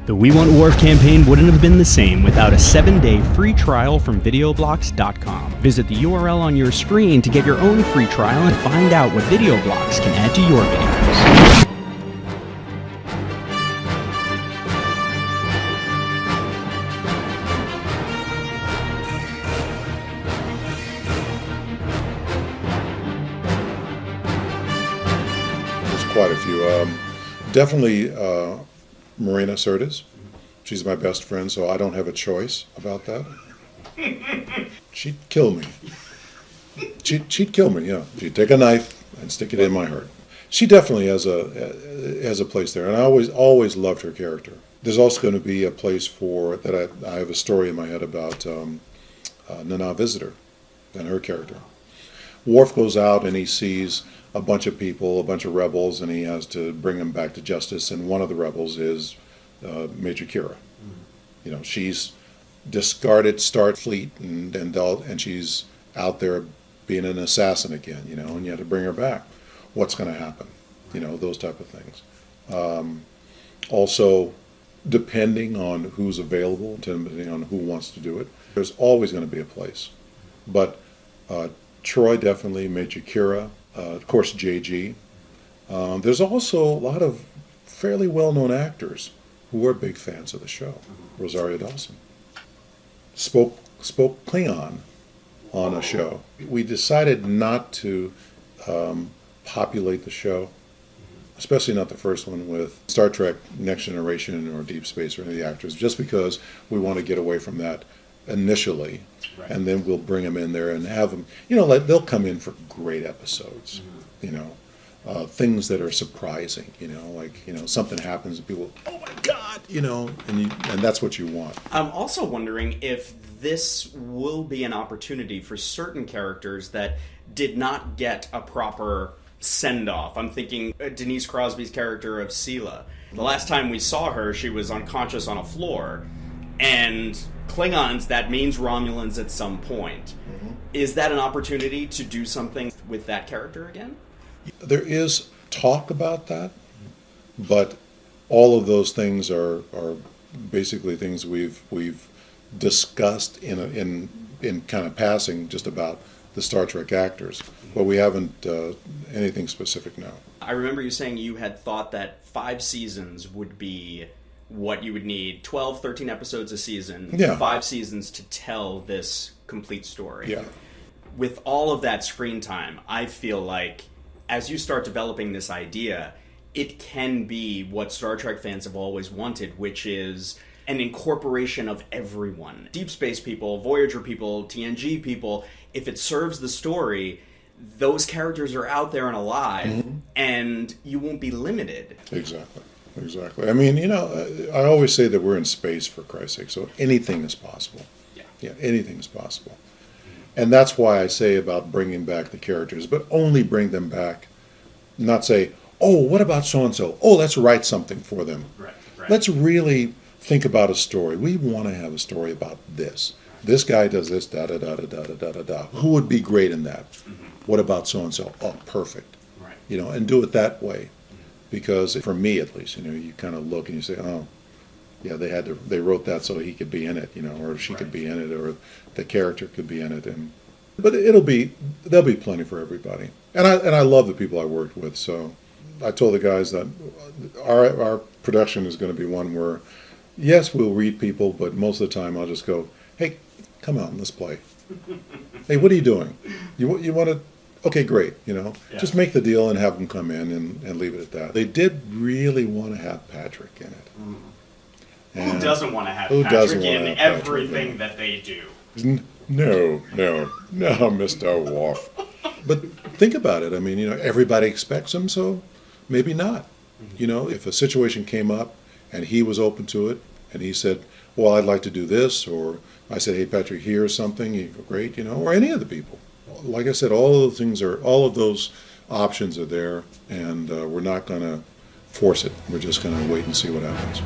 The We Want Worf campaign wouldn't have been the same without a 7-day free trial from videoblocks.com. Visit the URL on your screen to get your own free trial and find out what VideoBlocks can add to your videos. There's quite a few. Definitely Marina Sirtis. She's my best friend, so I don't have a choice about that. She'd kill me. She'd kill me, yeah. She'd take a knife and stick it in my heart. She definitely has a place there, and I always loved her character. There's also going to be a place for that. I have a story in my head about Nana Visitor and her character. Worf goes out and he sees a bunch of people, a bunch of rebels, and he has to bring them back to justice. And one of the rebels is Major Kira. You know, she's discarded Starfleet, and she's out there being an assassin again. You know, and you have to bring her back. What's going to happen? You know, those type of things. Also, depending on who's available, depending on who wants to do it, there's always going to be a place. But Troy definitely, Major Kira, of course JG. There's also a lot of fairly well-known actors who are big fans of the show. Rosario Dawson spoke Klingon on a show. We decided not to populate the show, especially not the first one, with Star Trek Next Generation or Deep Space or any of the actors, just because we want to get away from that initially. Right. And then we'll bring them in there and have them, you know, they'll come in for great episodes, you know, things that are surprising, you know, like, you know, something happens and people, oh my God, you know, and that's what you want. I'm also wondering if this will be an opportunity for certain characters that did not get a proper send-off. I'm thinking Denise Crosby's character of Sela. The last time we saw her, she was unconscious on a floor, and Klingons, that means Romulans at some point. Is that an opportunity to do something with that character again? There is talk about that, but all of those things are basically things we've discussed in kind of passing, just about the Star Trek actors, but we haven't anything specific now. I remember you saying you had thought that 5 seasons would be what you would need, 12, 13 episodes a season, yeah. 5 seasons to tell this complete story. Yeah. With all of that screen time, I feel like as you start developing this idea, it can be what Star Trek fans have always wanted, which is an incorporation of everyone. Deep Space people, Voyager people, TNG people. If it serves the story, those characters are out there and alive, and you won't be limited. Exactly. I mean, you know, I always say that we're in space, for Christ's sake, so anything is possible. Yeah, anything is possible. And that's why I say about bringing back the characters, but only bring them back, not say, oh, what about so-and-so? Oh, let's write something for them. Right. Let's really think about a story. We want to have a story about this. This guy does this, da-da-da-da-da-da-da-da. Who would be great in that? What about so-and-so? Oh, perfect. Right. You know, and do it that way. Because for me, at least, you know, you kind of look and you say, oh, yeah, they wrote that so he could be in it, you know, or she could be in it, or the character could be in it. But there'll be plenty for everybody. And I love the people I worked with. So I told the guys that our production is going to be one where, yes, we'll read people, but most of the time I'll just go, hey, come on, let's play. Hey, what are you doing? You want to? Okay, great. You know, just make the deal and have them come in and leave it at that. They did really want to have Patrick in it. Who doesn't want to have Patrick in everything that they do? No, Mr. Worf. But think about it. I mean, you know, everybody expects him, so maybe not. You know, if a situation came up and he was open to it and he said, well, I'd like to do this, or I said, hey, Patrick, here's something, you go, great, you know, or any of the people. Like I said, all of those options are there, and we're not going to force it. We're just going to wait and see what happens.